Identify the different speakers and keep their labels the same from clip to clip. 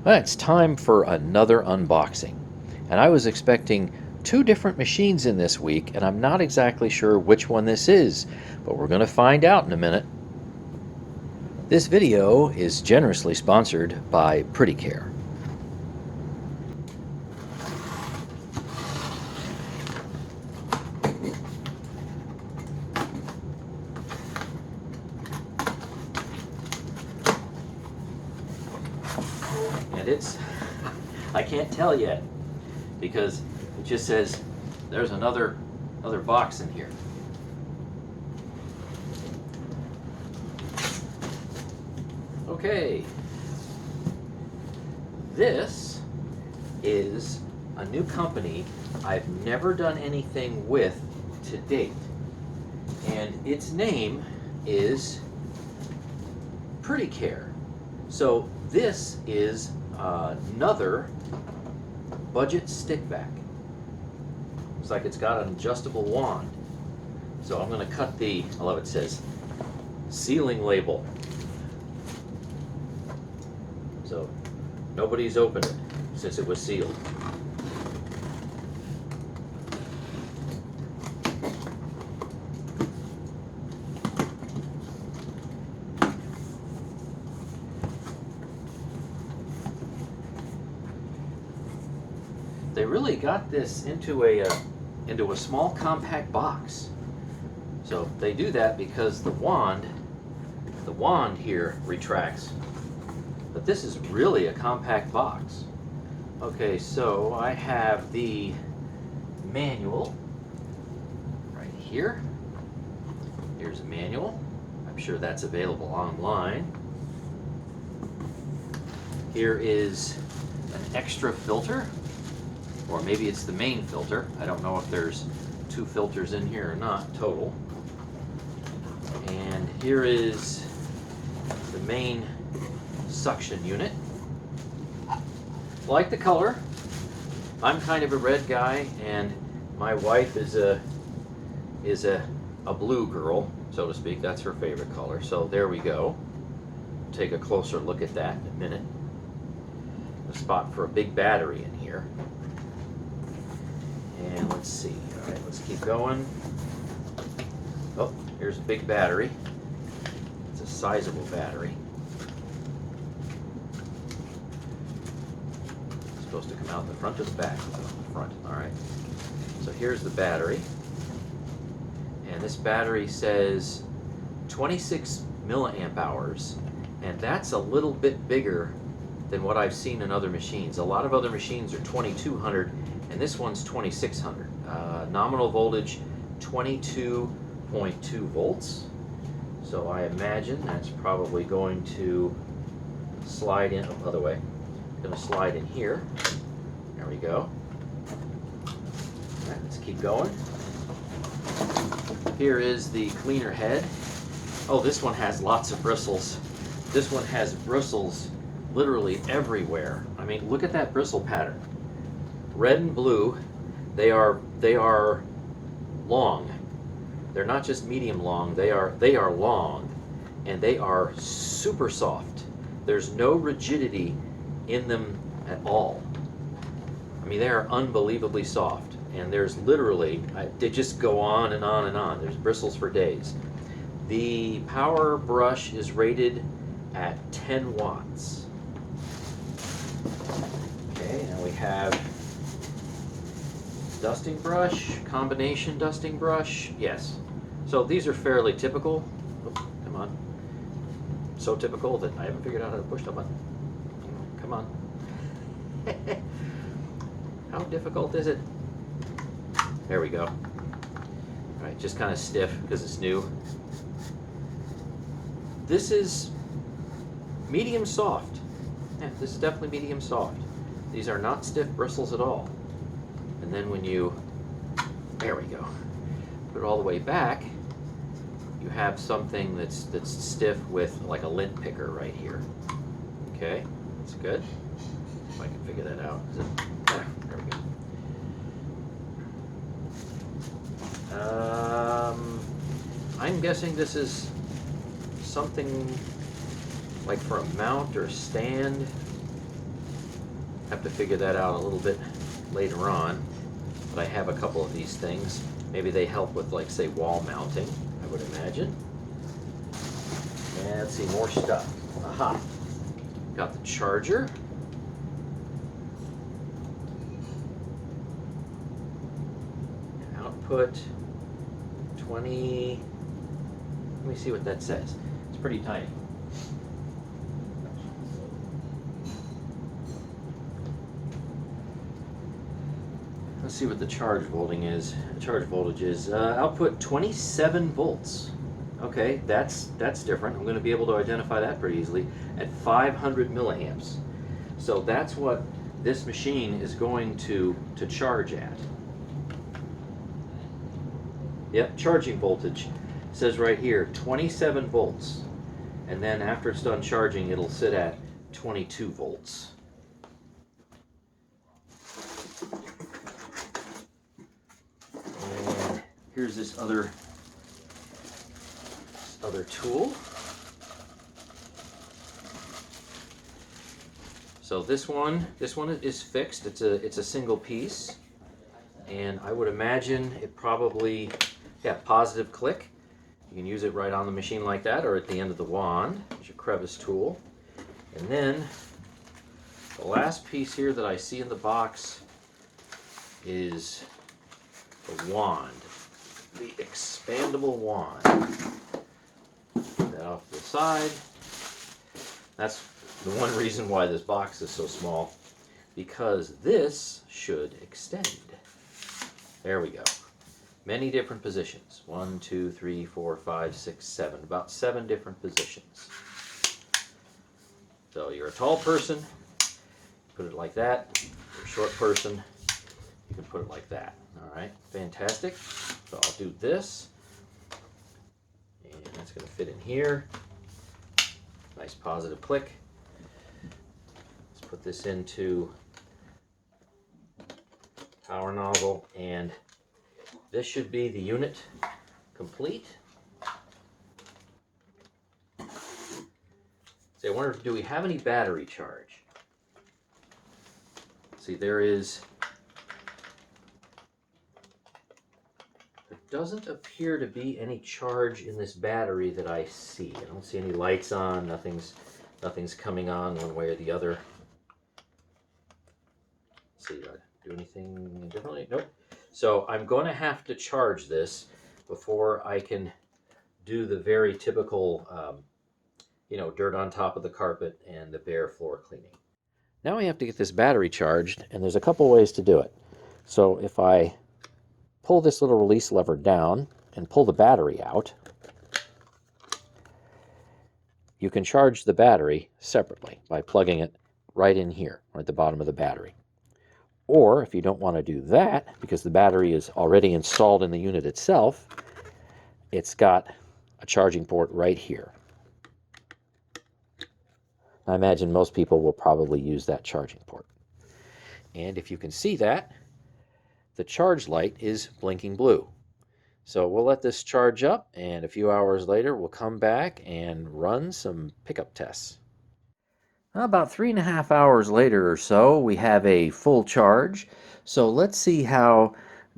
Speaker 1: Well, it's time for another unboxing. And I was expecting two different machines in this week, and I'm not exactly sure which one this is, but we're going to find out in a minute. This video is generously sponsored by PRETTYCARE. And I can't tell yet because it just says there's another box in here. Okay, this is a new company I've never done anything with to date, and its name is PRETTYCARE. So this is another budget StickVac. Looks like it's got an adjustable wand. So I'm going to cut the, I love it says sealing label. So nobody's opened it since it was sealed. They really got this into a small compact box. So they do that because the wand here retracts. But this is really a compact box. Okay, so I have the manual right here. Here's a manual. I'm sure that's available online. Here is an extra filter, or maybe it's the main filter. I don't know if there's two filters in here or not total. And here is the main suction unit. Like the color. I'm kind of a red guy, and my wife is a blue girl, so to speak. That's her favorite color. So there we go. Take a closer look at that in a minute. A spot for a big battery in here. And let's see. All right, let's keep going. Oh, here's a big battery. It's a sizable battery. It's supposed to come out the front or the back? The front. All right. So here's the battery. And this battery says 26 milliamp hours. And that's a little bit bigger than what I've seen in other machines. A lot of other machines are 2200, and this one's 2600. Nominal voltage 22.2 volts. So I imagine that's probably going to slide in, oh, other way. Going to slide in here. There we go. All right, let's keep going. Here is the cleaner head. Oh, this one has lots of bristles. This one has bristles literally everywhere. I mean, look at that bristle pattern. Red and blue, they are long. They're not just medium long, they are long, and they are super soft. There's no rigidity in them at all. I mean, they are unbelievably soft, and there's literally, they just go on and on and on. There's bristles for days. The power brush is rated at 10 watts. Okay, and we have dusting brush, combination dusting brush, yes. So these are fairly typical. Oops, come on. So typical that I haven't figured out how to push the button. Come on. How difficult is it? There we go. All right, just kind of stiff because it's new. This is medium soft. Yeah, this is definitely medium soft. These are not stiff bristles at all. And then when you, there we go, put it all the way back, you have something that's stiff with like a lint picker right here. Okay, that's good. If I can figure that out. Is it? There we go. I'm guessing this is something like for a mount or stand. Have to figure that out a little bit later on. But I have a couple of these things. Maybe they help with, like, say, wall mounting, I would imagine. And let's see, more stuff. Aha. Got the charger. Output 20. Let me see what that says. It's pretty tiny. Let's see what the charge voltage is. Output 27 volts. Okay, that's different. I'm going to be able to identify that pretty easily at 500 milliamps. So that's what this machine is going to charge at. Yep, charging voltage says right here 27 volts. And then after it's done charging, it'll sit at 22 volts. And here's this other tool. So this one is fixed. It's a single piece, and I would imagine it probably, yeah, positive click. You can use it right on the machine like that, or at the end of the wand. There's your crevice tool, and then the last piece here that I see in the box is the wand, the expandable wand. Put that off to the side. That's the one reason why this box is so small, because this should extend. There we go. Many different positions. 1, 2, 3, 4, 5, 6, 7. About 7 different positions. So you're a tall person, put it like that. You're a short person, you can put it like that. All right, fantastic. So I'll do this, and that's going to fit in here. Nice positive click. Let's put this into power nozzle, and this should be the unit complete. See, I wonder, do we have any battery charge? See, there doesn't appear to be any charge in this battery that I see. I don't see any lights on, nothing's coming on one way or the other. Let's see, do I do anything differently? Nope. So I'm going to have to charge this before I can do the very typical, dirt on top of the carpet and the bare floor cleaning. Now we have to get this battery charged, and there's a couple ways to do it. So if I pull this little release lever down and pull the battery out, you can charge the battery separately by plugging it right in here, or at the bottom of the battery. Or if you don't want to do that, because the battery is already installed in the unit itself, it's got a charging port right here. I imagine most people will probably use that charging port. And if you can see that, the charge light is blinking blue. So we'll let this charge up, and a few hours later we'll come back and run some pickup tests. About 3.5 hours later or so, we have a full charge. So let's see how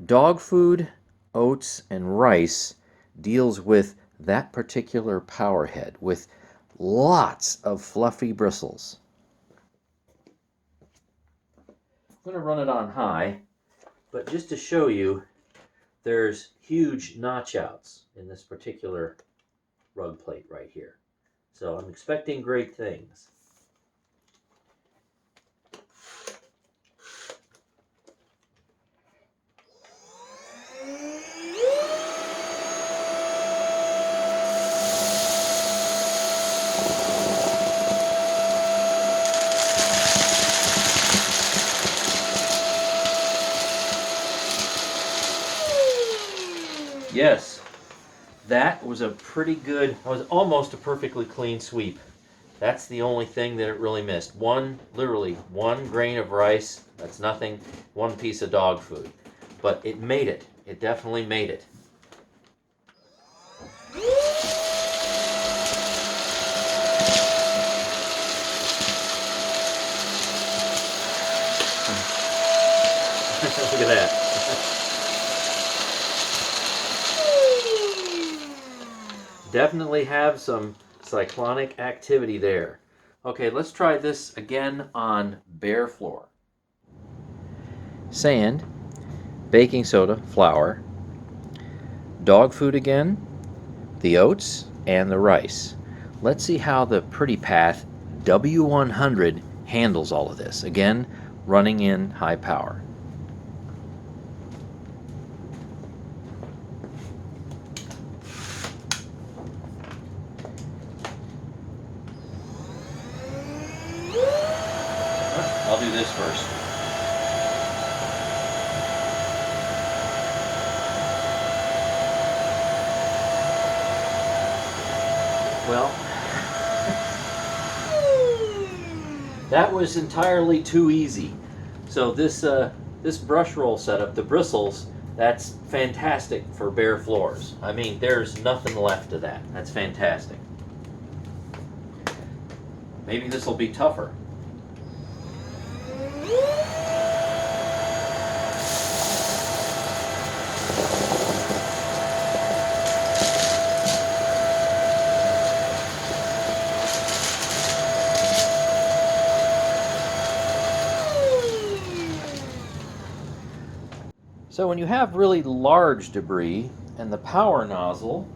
Speaker 1: dog food, oats, and rice deals with that particular power head with lots of fluffy bristles. I'm going to run it on high, but just to show you, there's huge notch outs in this particular rug plate right here. So I'm expecting great things. Yes, that was a pretty good, that was almost a perfectly clean sweep. That's the only thing that it really missed. Literally one grain of rice, that's nothing, one piece of dog food. But it made it. It definitely made it. at that. Definitely have some cyclonic activity there. Okay, let's try this again on bare floor. Sand, baking soda, flour, dog food again, the oats, and the rice. Let's see how the PrettyPath W100 handles all of this. Again, running in high power. I'll do this first. Well, that was entirely too easy. So this brush roll setup, the bristles, that's fantastic for bare floors. I mean, there's nothing left of that. That's fantastic. Maybe this will be tougher. So when you have really large debris and the power nozzle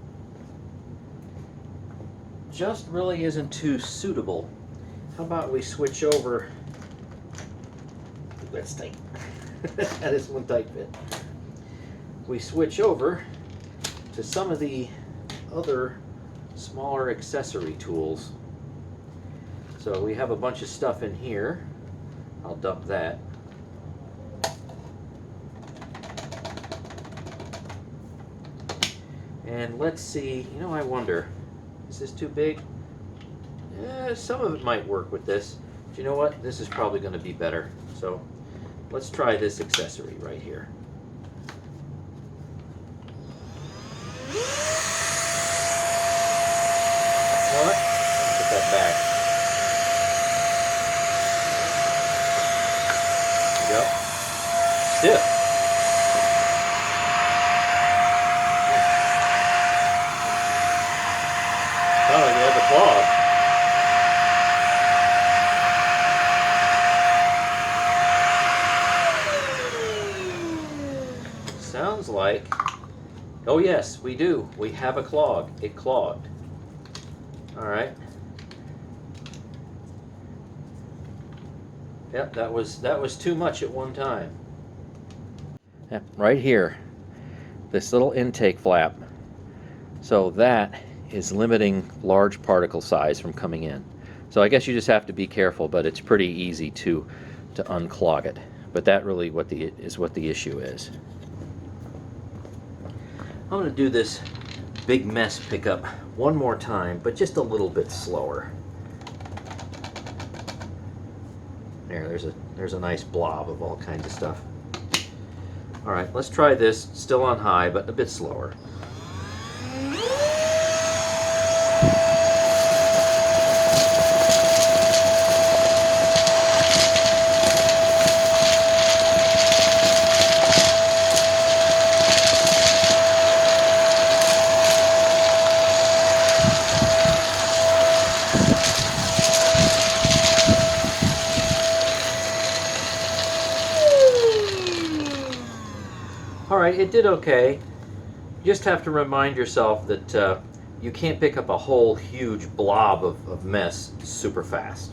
Speaker 1: just really isn't too suitable, how about we switch over? That's tight. That is one tight fit. We switch over to some of the other smaller accessory tools. So we have a bunch of stuff in here. I'll dump that. And let's see, you know, I wonder, is this too big? Some of it might work with this. But you know what? This is probably going to be better. So let's try this accessory right here. You know what? Put that back. There you go. Stiff. Oh, you have a clog. Sounds like, oh yes, we do. We have a clog. It clogged. All right. Yep, that was too much at one time. Yep, right here, this little intake flap. So that is limiting large particle size from coming in. So I guess you just have to be careful, but it's pretty easy to unclog it. But that really is what the issue is. I'm going to do this big mess pickup one more time, but just a little bit slower. There's a nice blob of all kinds of stuff. All right, let's try this, still on high, but a bit slower. All right, it did okay. You just have to remind yourself that you can't pick up a whole huge blob of mess super fast.